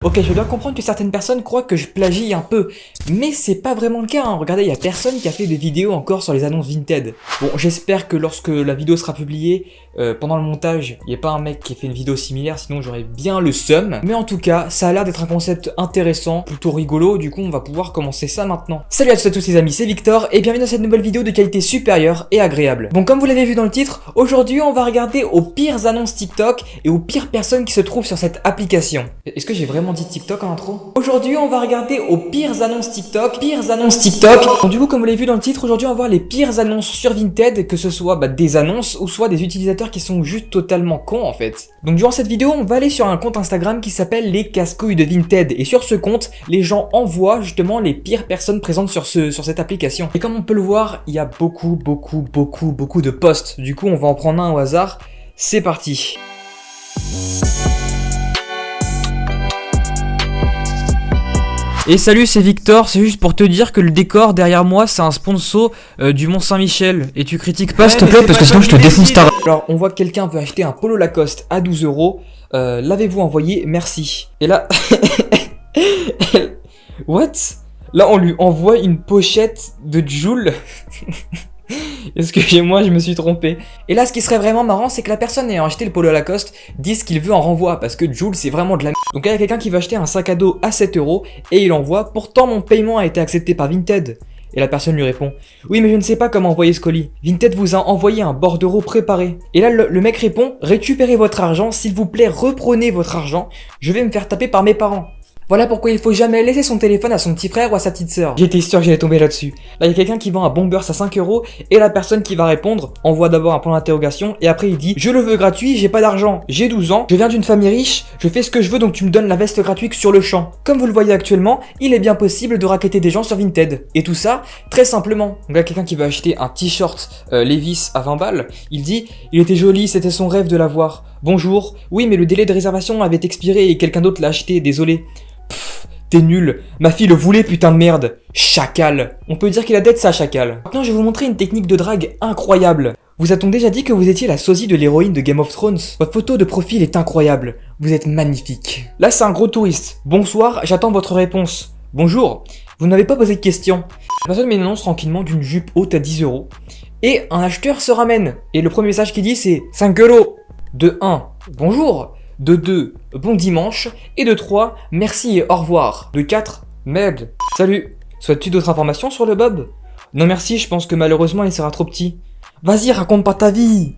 Ok, je dois comprendre que certaines personnes croient que je plagie un peu, mais c'est pas vraiment le cas, hein. Regardez, il y a personne qui a fait de vidéo encore sur les annonces Vinted. Bon, j'espère que lorsque la vidéo sera publiée, pendant le montage, il n'y a pas un mec qui ait fait une vidéo similaire, sinon j'aurais bien le seum. Mais en tout cas, ça a l'air d'être un concept intéressant, plutôt rigolo, du coup on va pouvoir commencer ça maintenant. Salut à tous les amis, c'est Victor, et bienvenue dans cette nouvelle vidéo de qualité supérieure et agréable. Bon, comme vous l'avez vu dans le titre, aujourd'hui on va regarder aux pires annonces TikTok et aux pires personnes qui se trouvent sur cette application. Est-ce que j'ai vraiment dit TikTok en intro? Aujourd'hui on va regarder aux pires annonces TikTok, Bon, du coup comme vous l'avez vu dans le titre, aujourd'hui on va voir les pires annonces sur Vinted, que ce soit des annonces ou soit des utilisateurs qui sont juste totalement cons en fait. Donc durant cette vidéo on va aller sur un compte Instagram qui s'appelle les casse-couilles de Vinted, et sur ce compte les gens envoient justement les pires personnes présentes sur cette application. Et comme on peut le voir, il y a beaucoup de posts. Du coup on va en prendre un au hasard. C'est parti. Et salut, c'est Victor, c'est juste pour te dire que le décor derrière moi c'est un sponsor du Mont Saint-Michel. Et tu critiques pas s'il te plaît parce que sinon je te défonce ta... Alors on voit que quelqu'un veut acheter un polo Lacoste à 12 €. L'avez-vous envoyé? Merci. Et là... What? Là on lui envoie une pochette de Joule. Excusez-moi, je me suis trompé. Et là, ce qui serait vraiment marrant, c'est que la personne ayant acheté le polo Lacoste dise qu'il veut en renvoi, parce que Joule, c'est vraiment de la merde. Donc là, il y a quelqu'un qui veut acheter un sac à dos à 7 € et il envoie. Pourtant, mon paiement a été accepté par Vinted. Et la personne lui répond: oui, mais je ne sais pas comment envoyer ce colis. Vinted vous a envoyé un bordereau préparé. Et là, le mec répond: récupérez votre argent, s'il vous plaît, reprenez votre argent. Je vais me faire taper par mes parents. Voilà pourquoi il faut jamais laisser son téléphone à son petit frère ou à sa petite sœur. J'étais sûr que j'allais tomber là-dessus. Là, il y a quelqu'un qui vend un Bombers à 5 € et la personne qui va répondre envoie d'abord un point d'interrogation et après il dit: je le veux gratuit, j'ai pas d'argent, j'ai 12 ans, je viens d'une famille riche, je fais ce que je veux donc tu me donnes la veste gratuite sur le champ. Comme vous le voyez actuellement, il est bien possible de racketter des gens sur Vinted. Et tout ça, très simplement. Donc là, quelqu'un qui veut acheter un t-shirt Levi's à 20 balles, il dit: il était joli, c'était son rêve de l'avoir. Bonjour, oui mais le délai de réservation avait expiré et quelqu'un d'autre l'a acheté, désolé. Pfff, t'es nul, ma fille le voulait, putain de merde. Chacal. On peut dire qu'il a d'être ça, chacal. Maintenant je vais vous montrer une technique de drague incroyable. Vous a-t-on déjà dit que vous étiez la sosie de l'héroïne de Game of Thrones? Votre photo de profil est incroyable, vous êtes magnifique. Là c'est un gros touriste. Bonsoir, j'attends votre réponse. Bonjour, vous n'avez pas posé de questions. La personne met une annonce tranquillement d'une jupe haute à 10 € et un acheteur se ramène. Et le premier message qu'il dit c'est 5 €. De 1, bonjour. De 2, bon dimanche. Et de 3, merci et au revoir. De 4, merde. Salut, souhaites-tu d'autres informations sur le Bob? Non merci, je pense que malheureusement il sera trop petit. Vas-y, raconte pas ta vie.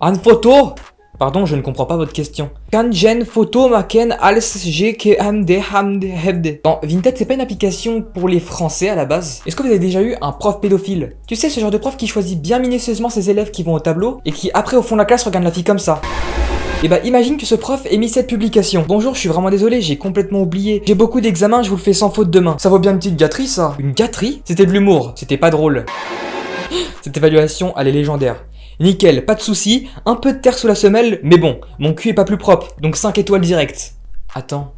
Une photo? Pardon, je ne comprends pas votre question. Kan jen photo maken als GKMD hamd. Bon, Vinted c'est pas une application pour les français à la base. Est-ce que vous avez déjà eu un prof pédophile? Tu sais, ce genre de prof qui choisit bien minutieusement ses élèves qui vont au tableau et qui après au fond de la classe regarde la fille comme ça. Et bah imagine que ce prof ait mis cette publication. Bonjour, je suis vraiment désolé, j'ai complètement oublié. J'ai beaucoup d'examens, je vous le fais sans faute demain. Ça vaut bien une petite gâterie ça. Une gâterie? C'était de l'humour, c'était pas drôle. Cette évaluation, elle est légendaire. Nickel, pas de soucis, un peu de terre sous la semelle, mais bon, mon cul est pas plus propre, donc 5 étoiles direct. Attends,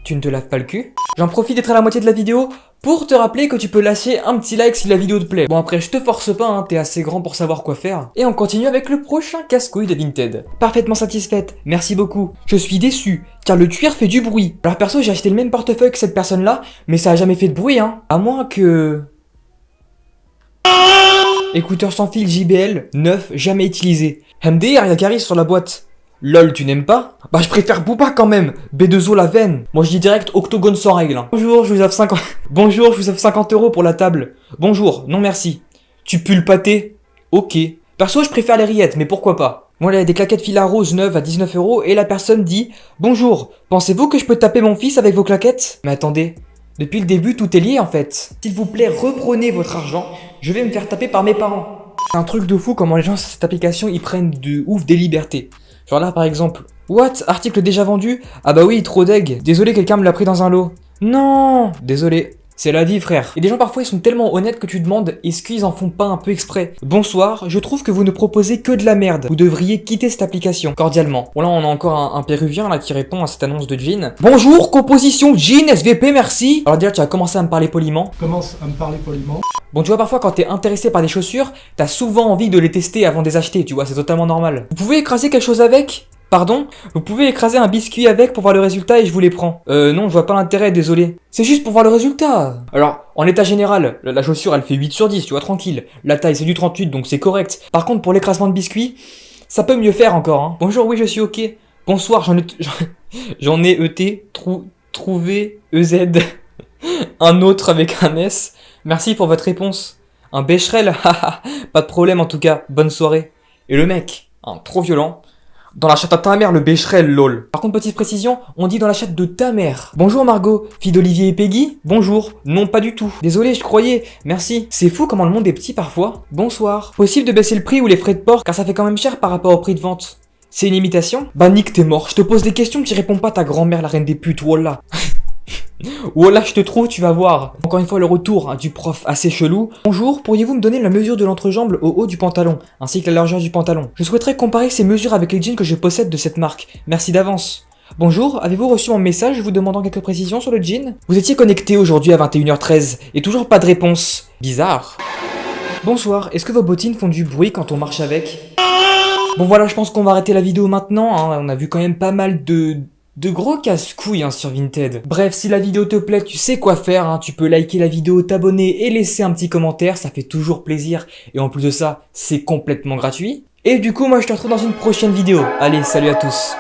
tu ne te laves pas le cul? J'en profite d'être à la moitié de la vidéo pour te rappeler que tu peux lâcher un petit like si la vidéo te plaît. Bon après je te force pas, hein, t'es assez grand pour savoir quoi faire. Et on continue avec le prochain casse-couille de Vinted. Parfaitement satisfaite, merci beaucoup. Je suis déçu, car le cuir fait du bruit. Alors perso j'ai acheté le même portefeuille que cette personne là, mais ça a jamais fait de bruit hein. À moins que... Écouteur sans fil JBL, neuf, jamais utilisé. MD, Aria Caris sur la boîte. LOL, tu n'aimes pas? Bah je préfère Booba quand même. B2O la veine. Moi je dis direct octogone sans règle. Hein. Bonjour, je vous offre 50... Bonjour, je vous offre 50 € pour la table. Bonjour, non merci. Tu pues le pâté? Ok. Perso, je préfère les rillettes, mais pourquoi pas? Moi là, il y a des claquettes fila rose neuves à 19 € et la personne dit: bonjour, pensez-vous que je peux taper mon fils avec vos claquettes? Mais attendez, depuis le début, tout est lié en fait. S'il vous plaît, reprenez votre argent. Je vais me faire taper par mes parents. C'est un truc de fou comment les gens sur cette application, ils prennent de ouf des libertés. Genre là par exemple, what? Article déjà vendu? Ah bah oui, trop deg. Désolé, quelqu'un me l'a pris dans un lot. Non, désolé. C'est la vie frère. Et des gens parfois ils sont tellement honnêtes que tu te demandes est-ce qu'ils en font pas un peu exprès. Bonsoir, je trouve que vous ne proposez que de la merde. Vous devriez quitter cette application, cordialement. Bon là on a encore un péruvien là qui répond à cette annonce de jean. Bonjour, composition jean SVP, merci. Alors déjà tu as commencé à me parler poliment. Commence à me parler poliment. Bon tu vois parfois quand t'es intéressé par des chaussures, t'as souvent envie de les tester avant de les acheter, tu vois, c'est totalement normal. Vous pouvez écraser quelque chose avec? Pardon? Vous pouvez écraser un biscuit avec pour voir le résultat et je vous les prends. Non, je vois pas l'intérêt, désolé. C'est juste pour voir le résultat. Alors, en état général, la chaussure elle fait 8 sur 10, tu vois, tranquille. La taille c'est du 38 donc c'est correct. Par contre pour l'écrasement de biscuits, ça peut mieux faire encore, hein. Bonjour, oui je suis ok. Bonsoir, j'en ai ET, trouvé EZ. Un autre avec un S. Merci pour votre réponse. Un bécherel, haha, pas de problème en tout cas, bonne soirée. Et le mec, hein, trop violent. Dans la chatte à ta mère, le bécherel, lol. Par contre, petite précision, on dit dans la chatte de ta mère. Bonjour Margot, fille d'Olivier et Peggy. Bonjour. Non, pas du tout. Désolé, je croyais. Merci. C'est fou comment le monde est petit parfois. Bonsoir. Possible de baisser le prix ou les frais de port, car ça fait quand même cher par rapport au prix de vente. C'est une imitation? Bah Nick, t'es mort. Je te pose des questions, tu réponds pas ta grand-mère, la reine des putes, wallah. Wallah, je te trouve, tu vas voir. Encore une fois, le retour hein, du prof assez chelou. Bonjour, pourriez-vous me donner la mesure de l'entrejambe au haut du pantalon, ainsi que la largeur du pantalon? Je souhaiterais comparer ces mesures avec les jeans que je possède de cette marque. Merci d'avance. Bonjour, avez-vous reçu mon message vous demandant quelques précisions sur le jean? Vous étiez connecté aujourd'hui à 21h13 et toujours pas de réponse. Bizarre. Bonsoir, est-ce que vos bottines font du bruit quand on marche avec? Bon voilà, je pense qu'on va arrêter la vidéo maintenant, hein. On a vu quand même pas mal de gros casse-couilles hein, sur Vinted. Bref, si la vidéo te plaît, tu sais quoi faire, hein. Tu peux liker la vidéo, t'abonner et laisser un petit commentaire, ça fait toujours plaisir. Et en plus de ça, c'est complètement gratuit. Et du coup, moi je te retrouve dans une prochaine vidéo. Allez, salut à tous.